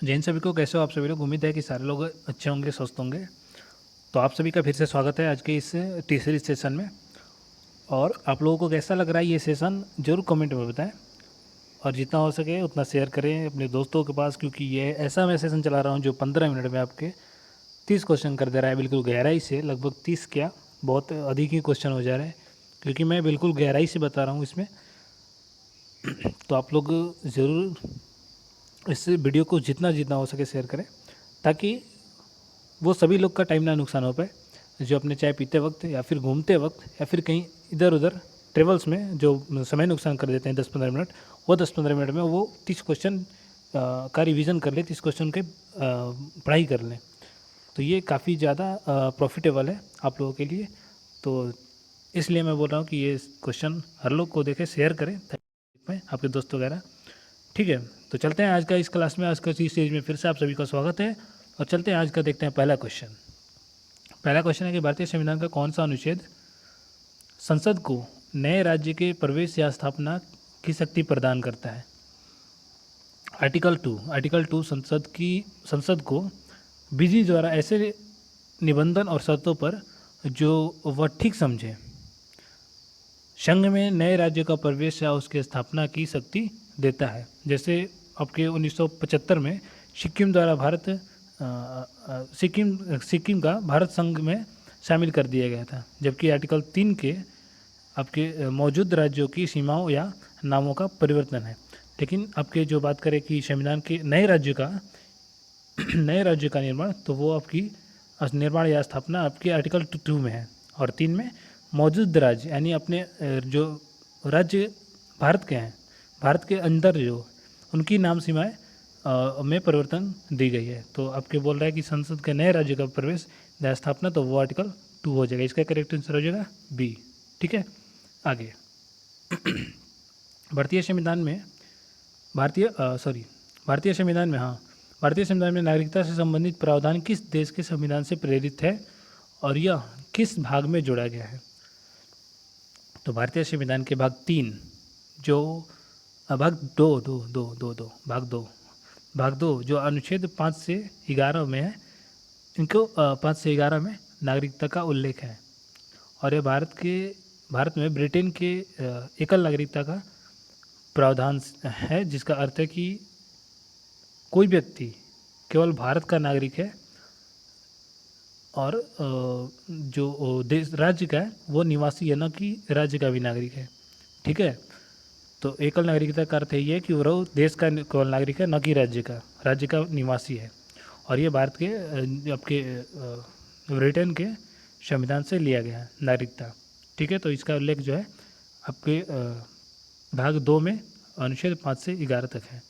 जैन सभी को कैसे हो आप सभी लोग। उम्मीद है कि सारे लोग अच्छे होंगे, स्वस्थ होंगे। तो आप सभी का फिर से स्वागत है आज के इस तीसरे सेशन में। और आप लोगों को कैसा लग रहा है ये सेशन ज़रूर कमेंट में बताएं। और जितना हो सके उतना शेयर करें अपने दोस्तों के पास, क्योंकि ये ऐसा मैं सेशन चला रहा हूँ जो 15 मिनट में आपके 30 क्वेश्चन कर दे रहा है, बिल्कुल गहराई से। लगभग 30 क्या, बहुत अधिक ही क्वेश्चन हो जा रहे हैं, क्योंकि मैं बिल्कुल गहराई से बता रहा हूँ इसमें। तो आप लोग ज़रूर इस वीडियो को जितना जितना हो सके शेयर करें, ताकि वो सभी लोग का टाइम ना नुकसान हो पाए, जो अपने चाय पीते वक्त या फिर घूमते वक्त या फिर कहीं इधर उधर ट्रेवल्स में जो समय नुकसान कर देते हैं 10-15 मिनट, वो 10-15 मिनट में वो 30 क्वेश्चन का रिवीजन कर ले, 30 क्वेश्चन के पढ़ाई कर लें। तो ये काफ़ी ज़्यादा प्रॉफिटेबल है आप लोगों के लिए। तो इसलिए मैं बोल रहा हूँ कि ये क्वेश्चन हर लोग को देखें, शेयर करें ताकि आपके दोस्त वगैरह। ठीक है, तो चलते हैं आज का इस क्लास में, आज का इस स्टेज में फिर से आप सभी का स्वागत है। और चलते हैं आज का, देखते हैं पहला क्वेश्चन। पहला क्वेश्चन है कि भारतीय संविधान का कौन सा अनुच्छेद संसद को नए राज्य के प्रवेश या स्थापना की शक्ति प्रदान करता है? आर्टिकल 2 संसद को विधि द्वारा ऐसे निबंधन और शर्तों पर जो वह ठीक समझे संघ में नए राज्य का प्रवेश या उसके स्थापना की शक्ति देता है। जैसे आपके 1975 में सिक्किम द्वारा सिक्किम का भारत संघ में शामिल कर दिया गया था, जबकि आर्टिकल 3 के आपके मौजूद राज्यों की सीमाओं या नामों का परिवर्तन है। लेकिन आपके जो बात करें कि संविधान के नए राज्य का नए राज्य का निर्माण, तो वो आपकी निर्माण या स्थापना आपकी आर्टिकल 2 में है। और 3 में मौजूद राज्य, यानी अपने जो राज्य भारत के हैं, भारत के अंदर जो उनकी नाम सीमाएं में परिवर्तन दी गई है। तो आपके बोल रहा है कि संसद के नए राज्य का प्रवेश या स्थापना, तो वो आर्टिकल 2 हो जाएगा। इसका करेक्ट आंसर हो जाएगा बी। ठीक है, आगे। भारतीय संविधान में भारतीय संविधान में, हाँ, भारतीय संविधान में नागरिकता से संबंधित प्रावधान किस देश के संविधान से प्रेरित है और यह किस भाग में जोड़ा गया है? तो भारतीय संविधान के भाग 3 जो भाग दो दो दो दो दो भाग दो जो अनुच्छेद 5 से 11 में है, इनको 5 से 11 में नागरिकता का उल्लेख है। और यह भारत में ब्रिटेन के एकल नागरिकता का प्रावधान है, जिसका अर्थ है कि कोई व्यक्ति केवल भारत का नागरिक है और जो देश राज्य का है वो निवासी है, न कि राज्य का भी नागरिक है। ठीक है, तो एकल नागरिकता का अर्थ ये है कि वो देश का केवल नागरिक है, न कि राज्य का निवासी है। और ये भारत के आपके ब्रिटेन के संविधान से लिया गया है नागरिकता। ठीक है, तो इसका उल्लेख जो है आपके भाग 2 में अनुच्छेद 5 से 11 तक है।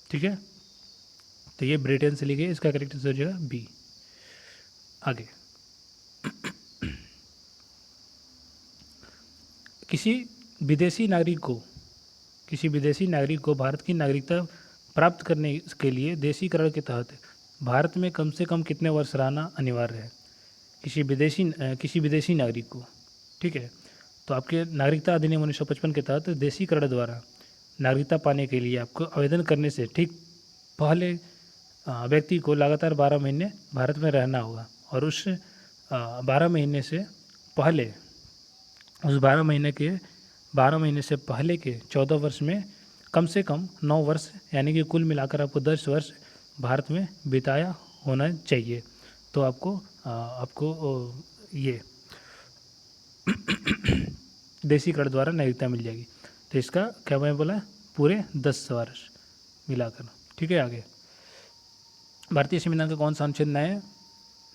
ठीक है, तो ये ब्रिटेन से ली गई, इसका करेक्ट आंसर हो जाएगा बी। आगे, किसी विदेशी नागरिक को भारत की नागरिकता प्राप्त करने के लिए देशीकरण के तहत भारत में कम से कम कितने वर्ष रहना अनिवार्य है? किसी विदेशी नागरिक को। ठीक है, तो आपके नागरिकता अधिनियम 1955 के तहत देशीकरण द्वारा नागरिकता पाने के लिए आपको आवेदन करने से ठीक पहले व्यक्ति को लगातार 12 महीने भारत में रहना होगा। और उस 12 महीने से पहले उस 12 महीने से पहले के 14 वर्ष में कम से कम 9 वर्ष, यानी कि कुल मिलाकर आपको 10 वर्ष भारत में बिताया होना चाहिए। तो आपको ये देशीकरण द्वारा नागरिकता मिल जाएगी। तो इसका क्या मैं बोला, पूरे 10 वर्ष मिलाकर। ठीक है, आगे। भारतीय संविधान का कौन सा अनुच्छेद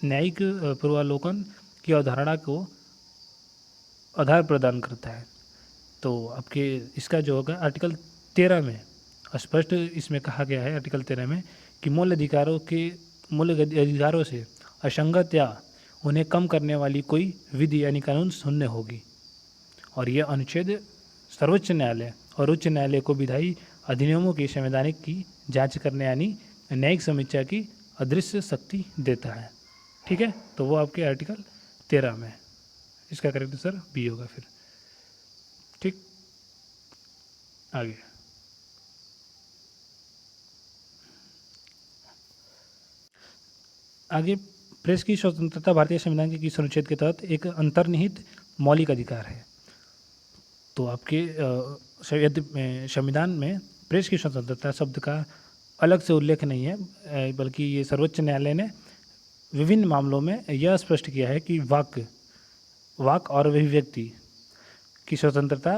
न्यायिक पूर्वावलोकन की अवधारणा को आधार प्रदान करता है? तो आपके इसका जो होगा आर्टिकल 13 में स्पष्ट इसमें कहा गया है, आर्टिकल 13 में, कि मूल अधिकारों से असंगत या उन्हें कम करने वाली कोई विधि यानी कानून शून्य होगी। और यह अनुच्छेद सर्वोच्च न्यायालय और उच्च न्यायालय को विधायी अधिनियमों की संवैधानिक की जांच करने यानी न्यायिक समीक्षा की अदृश्य शक्ति देता है। ठीक है, तो वो आपके आर्टिकल 13 में, इसका करेक्ट आंसर बी होगा फिर। ठीक, आगे। आगे, प्रेस की स्वतंत्रता भारतीय संविधान के किस अनुच्छेद के तहत एक अंतर्निहित मौलिक अधिकार है? तो आपके यदि संविधान में प्रेस की स्वतंत्रता शब्द का अलग से उल्लेख नहीं है, बल्कि ये सर्वोच्च न्यायालय ने विभिन्न मामलों में यह स्पष्ट किया है कि वाक और अभिव्यक्ति की स्वतंत्रता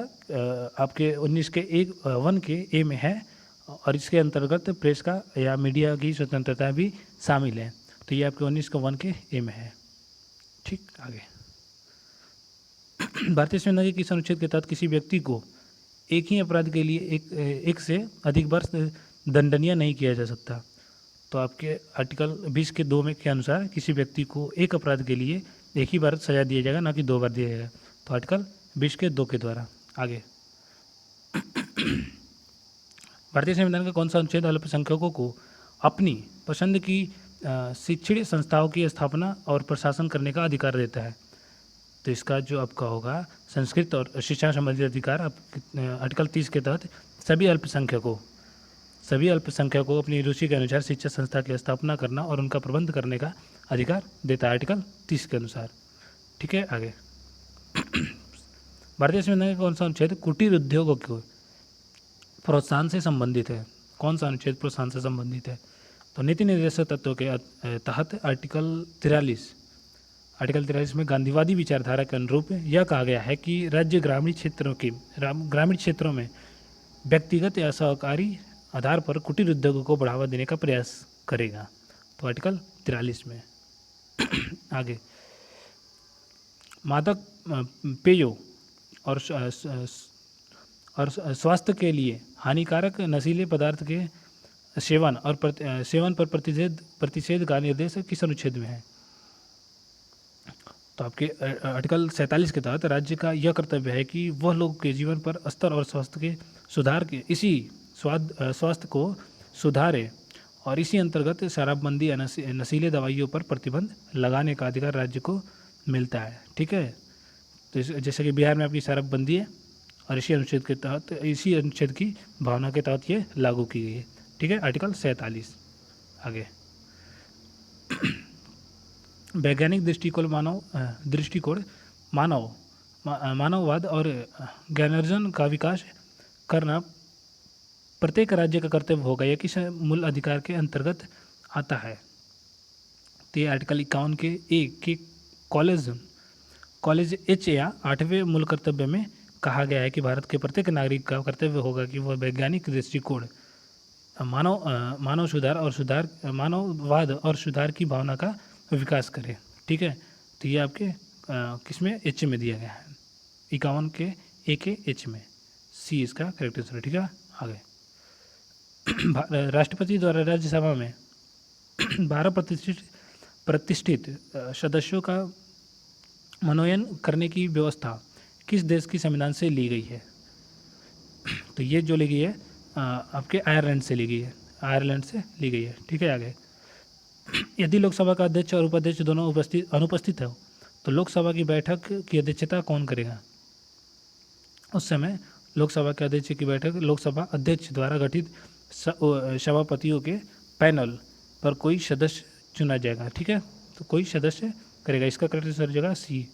आपके 19 के 1 के ए में है, और इसके अंतर्गत प्रेस का या मीडिया की स्वतंत्रता भी शामिल है। तो ये आपके 19 का 1 के ए में है। ठीक, आगे। भारतीय संविधान के किस अनुच्छेद के तहत किसी व्यक्ति को एक ही अपराध के लिए एक से अधिक वर्ष दंडनीय नहीं किया जा सकता? तो आपके आर्टिकल 20 के 2 में के अनुसार किसी व्यक्ति को एक अपराध के लिए एक ही बार सजा दिया जाएगा, ना कि 2 बार दिया जाएगा। तो आर्टिकल 20 के 2 के द्वारा। आगे, भारतीय संविधान का कौन सा अनुच्छेद अल्पसंख्यकों को अपनी पसंद की शिक्षण संस्थाओं की स्थापना और प्रशासन करने का अधिकार देता है? तो इसका जो आपका होगा संस्कृत और शिक्षा संबंधित अधिकार आर्टिकल 30 के तहत सभी अल्पसंख्यकों को अपनी रुचि के अनुसार शिक्षा संस्था की स्थापना करना और उनका प्रबंध करने का अधिकार देता है, आर्टिकल 30 के अनुसार। ठीक है, आगे। भारतीय संविधान का कौन सा अनुच्छेद कुटीर उद्योगों को प्रोत्साहन से संबंधित है? कौन सा अनुच्छेद प्रोत्साहन से संबंधित है? तो नीति निर्देशक तत्वों के तहत आर्टिकल 43 में गांधीवादी विचारधारा के अनुरूप यह कहा गया है कि राज्य ग्रामीण क्षेत्रों में व्यक्तिगत या सहकारी आधार पर कुटीर उद्योगों को बढ़ावा देने का प्रयास करेगा। तो आर्टिकल 43 में। आगे, मादक पेयों और स्वास्थ्य के लिए हानिकारक नशीले पदार्थ के सेवन पर प्रतिषेध का निर्देश किस अनुच्छेद में है? तो आपके आर्टिकल 47 के तहत राज्य का यह कर्तव्य है कि वह लोग के जीवन पर स्तर और स्वास्थ्य को सुधारे, और इसी अंतर्गत शराबबंदी या नशीले दवाइयों पर प्रतिबंध लगाने का अधिकार राज्य को मिलता है। ठीक है, तो जैसे कि बिहार में आपकी शराबबंदी है, और इसी अनुच्छेद की भावना के तहत ये लागू की गई है। ठीक है, आर्टिकल 47। आगे, वैज्ञानिक दृष्टिकोण मानववाद और ज्ञानार्जन का विकास करना प्रत्येक राज्य का कर्तव्य होगा। यह किस मूल अधिकार के अंतर्गत आता है? तो ये आर्टिकल 51 के ए के कॉलेज एच या 8वें मूल कर्तव्य में कहा गया है कि भारत के प्रत्येक नागरिक का कर्तव्य होगा कि वह वैज्ञानिक दृष्टिकोण मानववाद और सुधार की भावना का विकास करे। ठीक है, तो ये आपके किसमें एच में दिया गया है, 51 के ए के एच में, सी इसका करेक्ट आंसर है। ठीक है, आगे। राष्ट्रपति द्वारा राज्यसभा में 12 प्रतिष्ठित सदस्यों का मनोनयन करने की व्यवस्था किस देश की संविधान से ली गई है? तो ये जो ली गई है आपके आयरलैंड से ली गई है, ठीक है, आगे। यदि लोकसभा का अध्यक्ष और उपाध्यक्ष दोनों अनुपस्थित हो तो लोकसभा की बैठक की अध्यक्षता कौन करेगा? उस समय लोकसभा के अध्यक्ष की बैठक लोकसभा अध्यक्ष द्वारा गठित सभापतियों के पैनल पर कोई सदस्य चुना जाएगा। ठीक है, तो कोई सदस्य करेगा, इसका करेक्ट आंसर हो जाएगा सी।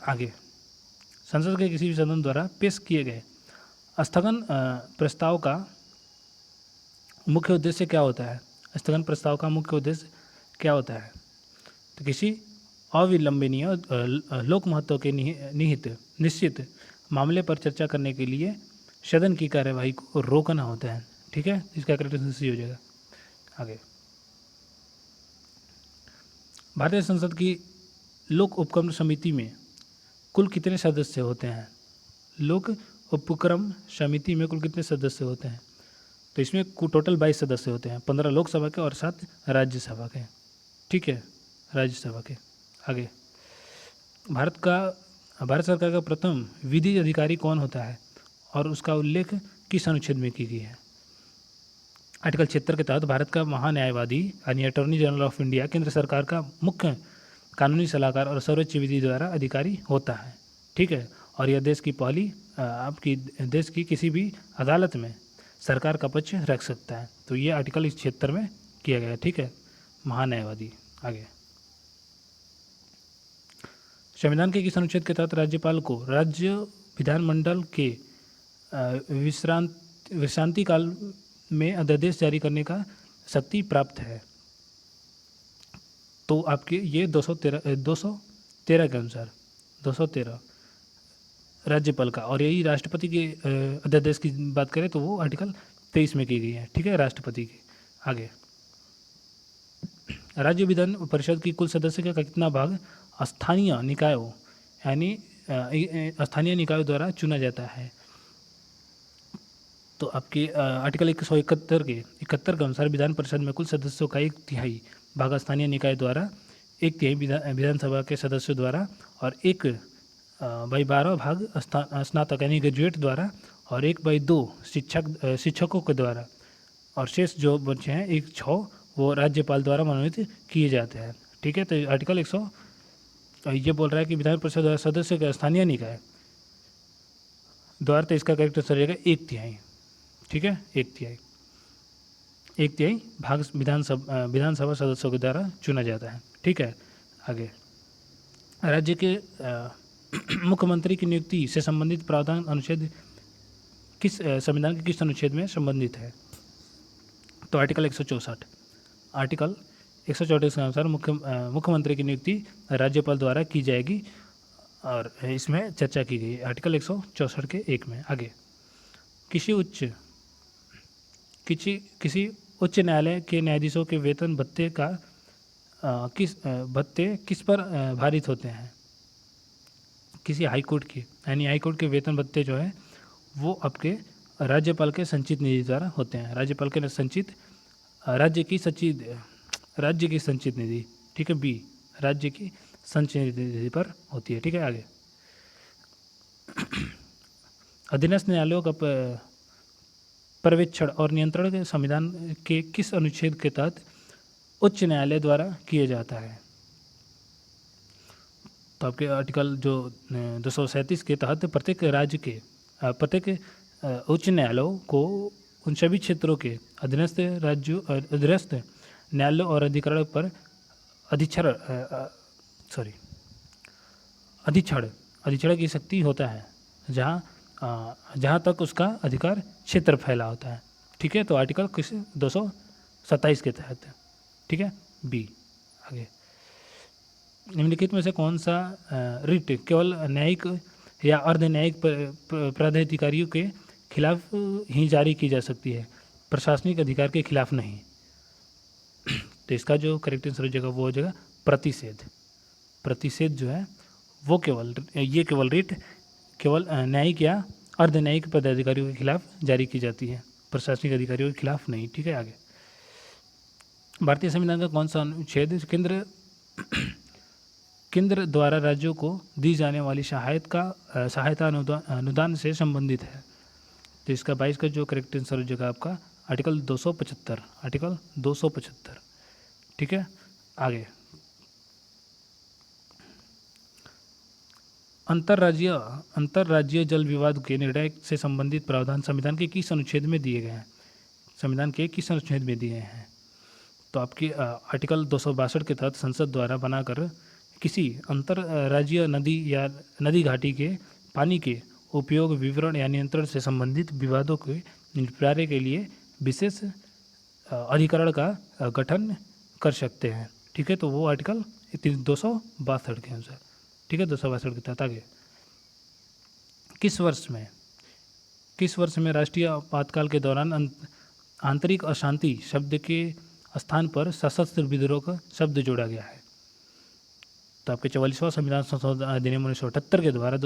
आगे, संसद के किसी भी सदन द्वारा पेश किए गए स्थगन प्रस्ताव का मुख्य उद्देश्य क्या होता है? स्थगन प्रस्ताव का मुख्य उद्देश्य क्या होता है? तो किसी अविलंबनीय लोक महत्व के निश्चित मामले पर चर्चा करने के लिए सदन की कार्यवाही को रोकना होता है। ठीक है, इसका करेक्ट आंसर सी हो जाएगा। आगे, भारतीय संसद की लोक उपक्रम समिति में कुल कितने सदस्य होते हैं? लोक उपक्रम समिति में कुल कितने सदस्य होते हैं? तो इसमें टोटल 22 सदस्य होते हैं, 15 लोकसभा के और 7 राज्यसभा के। ठीक है, राज्यसभा के। आगे, भारत सरकार का प्रथम विधि अधिकारी कौन होता है और उसका उल्लेख किस अनुच्छेद में की गई है? आर्टिकल 76 के तहत भारत का महान्यायवादी यानी अटॉर्नी जनरल ऑफ इंडिया केंद्र सरकार का मुख्य कानूनी सलाहकार और सर्वोच्च विधि द्वारा अधिकारी होता है। ठीक है, और यह देश की किसी भी अदालत में सरकार का पक्ष रख सकता है। तो ये आर्टिकल 76 में किया गया है। ठीक है, महान्यायवादी। आगे, संविधान के किस अनुच्छेद के तहत राज्यपाल को राज्य विधानमंडल के विश्रांति काल में अध्यादेश जारी करने का शक्ति प्राप्त है? तो आपके ये 213 के अनुसार 213 राज्यपाल का, और यही राष्ट्रपति के अध्यादेश की बात करें तो वो आर्टिकल 23 में की गई है। ठीक है, राष्ट्रपति की। आगे, राज्य विधान परिषद की कुल सदस्य का कितना भाग स्थानीय निकायों यानी स्थानीय निकायों द्वारा चुना जाता है? तो आपके आर्टिकल 171 के अनुसार विधान परिषद में कुल सदस्यों का 1/3 भाग स्थानीय निकाय द्वारा, 1/3 विधानसभा के सदस्यों द्वारा और 1/12 भाग स्नातक यानी ग्रेजुएट द्वारा और 1/2 शिक्षकों के द्वारा, और शेष जो बच्चे हैं 1/6 वो राज्यपाल द्वारा मनोनीत किए जाते हैं। ठीक है, तो आर्टिकल 100 ये बोल रहा है कि विधान परिषद सदस्य का स्थानीय निकाय द्वारा, तो इसका करेक्ट आंसर रहेगा 1/3। ठीक है, 1/3 भाग विधानसभा सदस्यों के द्वारा चुना जाता है। ठीक है, आगे, राज्य के मुख्यमंत्री की नियुक्ति से संबंधित प्रावधान अनुच्छेद किस संविधान के किस अनुच्छेद में संबंधित है? तो आर्टिकल 164 के अनुसार मुख्यमंत्री की नियुक्ति राज्यपाल द्वारा की जाएगी, और इसमें चर्चा की गई आर्टिकल 164 के 1 में। आगे, किसी उच्च न्यायालय के न्यायाधीशों के वेतन भत्ते किस पर भारित होते हैं? किसी हाईकोर्ट के, यानी हाईकोर्ट के वेतन भत्ते जो है वो आपके राज्यपाल के संचित निधि द्वारा होते हैं। राज्यपाल के संचित राज्य की संचित निधि। ठीक है, बी, राज्य की संचित निधि पर होती है। ठीक है, आगे, अधीनस्थ न्यायालयों का पर्यवेक्षण और नियंत्रण संविधान के किस अनुच्छेद के तहत उच्च न्यायालय द्वारा किया जाता है? तो आपके आर्टिकल जो 237 के तहत प्रत्येक उच्च न्यायालयों को उन सभी क्षेत्रों के अधीनस्थ न्यायालयों और अधिकरण पर अधिक्षण की शक्ति होता है जहाँ तक उसका अधिकार क्षेत्र फैला होता है। ठीक है, तो आर्टिकल 227 के तहत। ठीक है, बी। आगे, निम्नलिखित में से कौन सा रिट केवल न्यायिक या अर्ध न्यायिक प्राधिकारियों के खिलाफ ही जारी की जा सकती है, प्रशासनिक अधिकार के खिलाफ नहीं? तो इसका जो करेक्ट आंसर हो जाएगा वो हो जाएगा प्रतिषेध जो है वो केवल रिट केवल न्यायिक या अर्ध न्यायिक पदाधिकारियों के खिलाफ जारी की जाती है, प्रशासनिक अधिकारियों के खिलाफ नहीं। ठीक है, आगे, भारतीय संविधान का कौन सा अनुच्छेद केंद्र द्वारा राज्यों को दी जाने वाली सहायता अनुदान से संबंधित है? तो इसका 22 का जो करेक्ट आंसर हो जाएगा आपका आर्टिकल 275। ठीक है, आगे, अंतर्राज्यीय जल विवाद के निर्णय से संबंधित प्रावधान संविधान के किस अनुच्छेद में दिए गए हैं? संविधान के किस अनुच्छेद में दिए हैं? तो आपके आर्टिकल 262 के तहत संसद द्वारा बनाकर किसी अंतर्राज्यीय नदी या नदी घाटी के पानी के उपयोग, विवरण या नियंत्रण से संबंधित विवादों के निपटारे के लिए विशेष अधिकरण का गठन कर सकते हैं। ठीक है, तो वो आर्टिकल 262 के अनुसार। ठीक है, 262 के तहत। आगे, किस वर्ष में राष्ट्रीय आपातकाल के दौरान आंतरिक अशांति शब्द के स्थान पर सशस्त्र विद्रोह का शब्द जोड़ा गया है? तो आपके 44वां संविधान संशोधन अधिनियम 1978 के द्वारा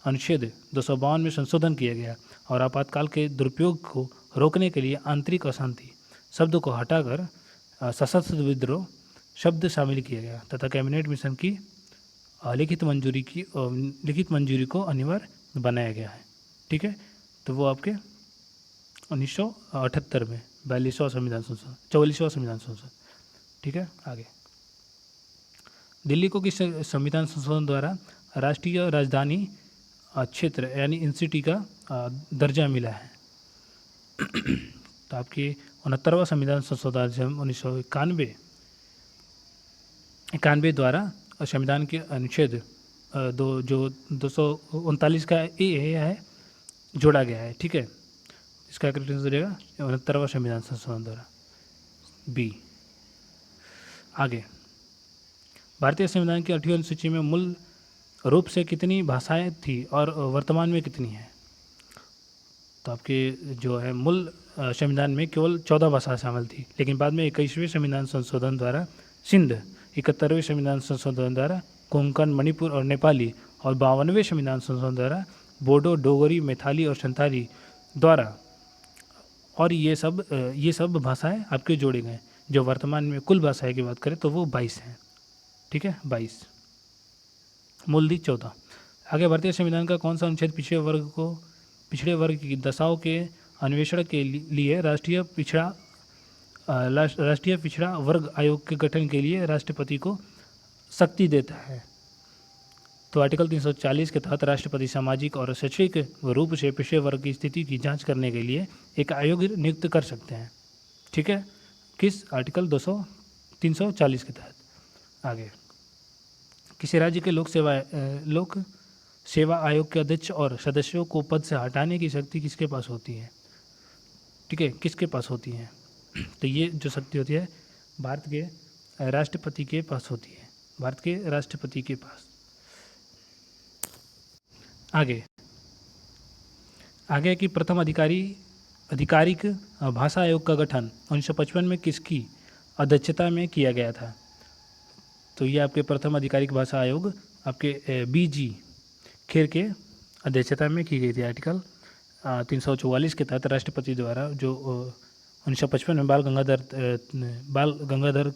अनुच्छेद 252 में संशोधन किया गया और आपातकाल के दुरुपयोग को रोकने के लिए आंतरिक अशांति शब्द को हटाकर सशस्त्र विद्रोह शब्द शामिल किया गया तथा कैबिनेट मिशन की लिखित मंजूरी को अनिवार्य बनाया गया है। ठीक है, तो वो आपके 1978 में 44वां संविधान संशोधन। ठीक है, आगे, दिल्ली को किस संविधान संशोधन द्वारा राष्ट्रीय राजधानी क्षेत्र यानी एनसीटी का दर्जा मिला है? तो आपके 69वां संविधान संशोधन 1991 91 द्वारा संविधान के अनुच्छेद दो जो 239 का ए है जोड़ा गया है। ठीक है, इसका करेक्ट आंसर हो जाएगा 69वां संविधान संशोधन द्वारा, बी। आगे, भारतीय संविधान की 8वीं अनुसूची में मूल रूप से कितनी भाषाएं थी और वर्तमान में कितनी हैं? तो आपके जो है मूल संविधान में केवल 14 भाषा शामिल थी, लेकिन बाद में 21वें संविधान संशोधन द्वारा सिंध, 71वें संविधान संशोधन द्वारा कोंकण, मणिपुर और नेपाली, और 52वें संविधान संशोधन द्वारा बोडो, डोगरी, मैथिली और संथाली द्वारा, और ये सब भाषाएं आपके जोड़े गए। जो वर्तमान में कुल भाषाएं की बात करें तो वो 22 हैं। ठीक है, 22, मूल थी 14। आगे, भारतीय संविधान का कौन सा अनुच्छेद पिछड़े वर्ग की दशाओं के अन्वेषण के लिए राष्ट्रीय पिछड़ा वर्ग आयोग के गठन के लिए राष्ट्रपति को शक्ति देता है? तो आर्टिकल 340 के तहत राष्ट्रपति सामाजिक और शैक्षिक रूप से पिछड़े वर्ग की स्थिति की जांच करने के लिए एक आयोग नियुक्त कर सकते हैं। ठीक है, किस आर्टिकल 340 के तहत? आगे, किसी राज्य के लोक सेवा आयोग के अध्यक्ष और सदस्यों को पद से हटाने की शक्ति किसके पास होती है? ठीक है, किसके पास होती है? तो ये जो शक्ति होती है भारत के राष्ट्रपति के पास होती है, भारत के राष्ट्रपति के पास। आगे की प्रथम आधिकारिक भाषा आयोग का गठन 1955 में किसकी अध्यक्षता में किया गया था? तो ये आपके प्रथम आधिकारिक भाषा आयोग आपके BG खेर के अध्यक्षता में की गई थी। आर्टिकल 344 के तहत राष्ट्रपति द्वारा जो 1955 में बाल गंगाधर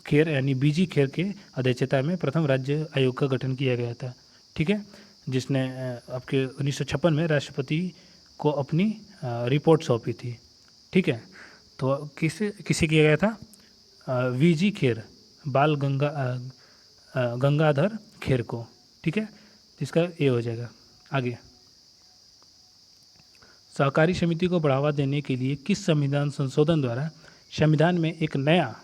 खेर यानी BG खेर के अध्यक्षता में प्रथम राज्य आयोग का गठन किया गया था। ठीक है, जिसने आपके 1956 में राष्ट्रपति को अपनी रिपोर्ट सौंपी थी। ठीक है, तो किसे किया गया था? VG खेर, बाल गंगाधर खेर को। ठीक है, इसका ये हो जाएगा। आगे, सहकारी समिति को बढ़ावा देने के लिए किस संविधान संशोधन द्वारा संविधान में एक नया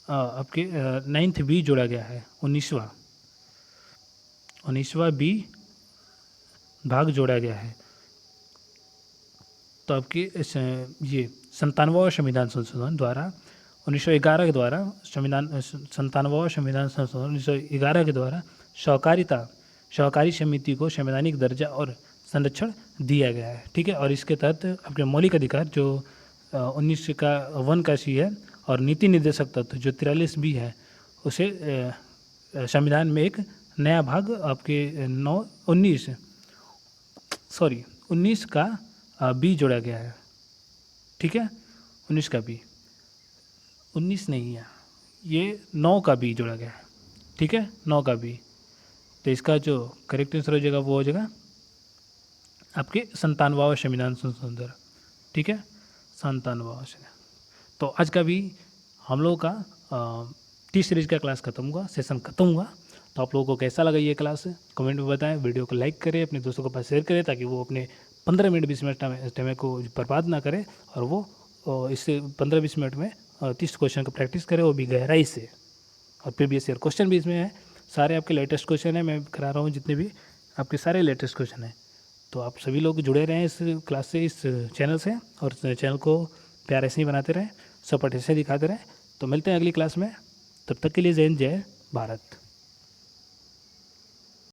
आपके 9th B जोड़ा गया है? 19वां B भाग जोड़ा गया है। तो आपके ये 97वां संविधान संशोधन द्वारा 1911 के द्वारा संविधान 1911 के द्वारा सहकारी समिति को संवैधानिक दर्जा और संरक्षण दिया गया है। ठीक है, और इसके तहत आपके मौलिक अधिकार जो 19 का C है और नीति निर्देशक तत्व जो 43 B है, उसे संविधान में एक नया भाग आपके 19 का B जोड़ा गया है। ठीक है, 19 का B, 19 नहीं है, ये 9 का B जोड़ा गया है। ठीक है, 9 का B। तो इसका जो करेक्ट आंसर हो जाएगा वो हो जाएगा आपके 97वां संविधान संशोधन द्वारा। ठीक है, 97वां। तो आज का भी हम लोगों का टी सीरीज का क्लास खत्म हुआ, सेशन खत्म हुआ। तो आप लोगों को कैसा लगा ये क्लास कमेंट में बताएं, वीडियो को लाइक करें, अपने दोस्तों के पास शेयर करें ताकि वो अपने 15 मिनट 20 मिनट टाइम को बर्बाद ना करें और वो इससे 15-20 मिनट में 30 क्वेश्चन का प्रैक्टिस करें, वो भी गहराई से। और प्रीवियस ईयर क्वेश्चन भी इसमें है, सारे आपके लेटेस्ट क्वेश्चन है, मैं करा रहा हूँ जितने भी आपके सारे लेटेस्ट क्वेश्चन हैं। तो आप सभी लोग जुड़े रहें इस क्लास से, इस चैनल से, और चैनल को प्यार ऐसे ही बनाते रहें, सपोर्ट ऐसे दिखाते रहें। तो मिलते हैं अगली क्लास में, तब तक के लिए जय हिंद, जय भारत।